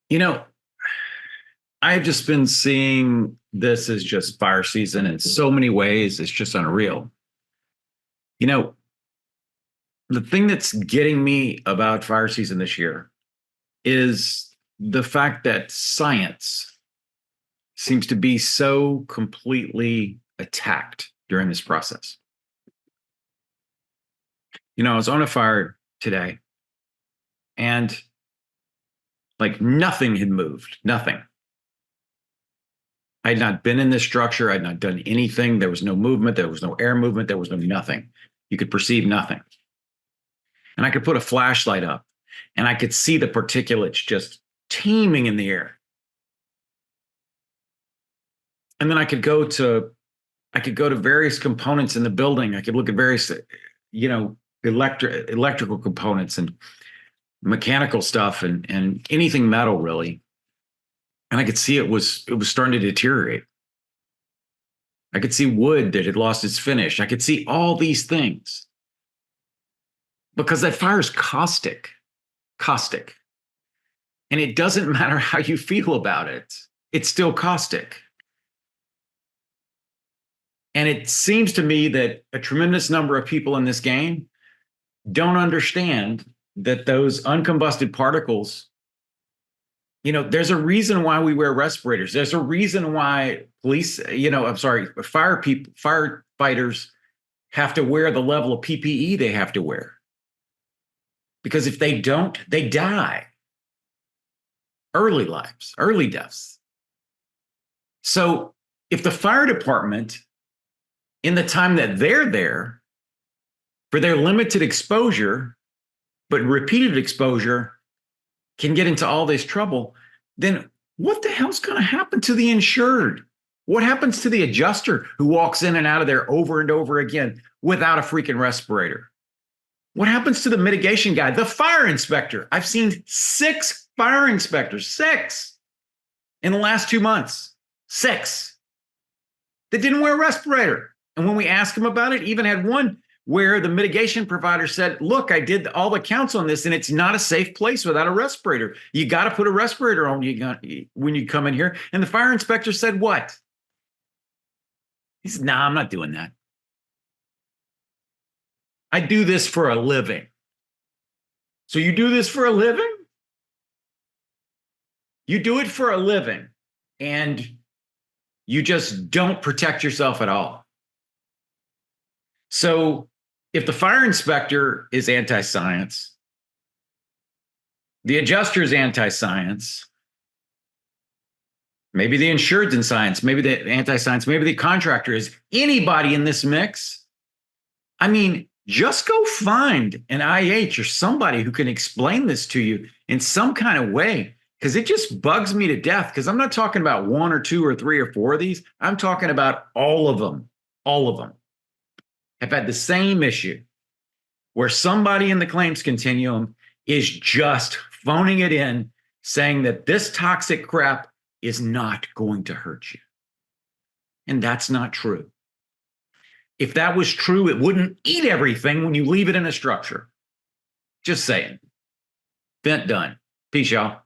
You know, I've just been seeing this as just fire season in so many ways. It's just unreal. You know, the thing that's getting me about fire season this year is the fact that science seems to be so completely attacked during this process. I was on a fire today and like nothing had moved, nothing. I had not been in this structure. I had not done anything. There was no movement. There was no air movement. There was no nothing. You could perceive nothing. And I could put a flashlight up and I could see the particulates just teeming in the air. And then I could go to various components in the building. I could look at various, electrical components and mechanical stuff and anything metal really. And I could see it was starting to deteriorate. I could see wood that had lost its finish. I could see all these things because that fire is caustic. And it doesn't matter how you feel about it. It's still caustic. And it seems to me that a tremendous number of people in this game don't understand that those uncombusted particles, there's a reason why we wear respirators. There's a reason why firefighters have to wear the level of PPE they have to wear. Because if they don't, they die. Early lives, early deaths. So if the fire department, in the time that they're there, for their limited exposure, but repeated exposure, can get into all this trouble, then what the hell's going to happen to the insured? What happens to the adjuster who walks in and out of there over and over again without a freaking respirator? What happens to the mitigation guy, the fire inspector? I've seen 6 fire inspectors, 6 in the last 2 months, 6 that didn't wear a respirator. And when we asked them about it, even had one where the mitigation provider said, look, I did all the counts on this and it's not a safe place without a respirator. You got to put a respirator on when you come in here. And the fire inspector said, what? He said, nah, I'm not doing that. I do this for a living. So you do this for a living? You do it for a living and you just don't protect yourself at all. So if the fire inspector is anti-science, the adjuster is anti-science, maybe the insured's in science, maybe the anti-science, maybe the contractor is, anybody in this mix, I mean, just go find an IH or somebody who can explain this to you in some kind of way, because it just bugs me to death, because I'm not talking about 1 or 2 or 3 or 4 of these. I'm talking about all of them have had the same issue where somebody in the claims continuum is just phoning it in, saying that this toxic crap is not going to hurt you. And that's not true. If that was true, it wouldn't eat everything when you leave it in a structure. Just saying. Vent done. Peace, y'all.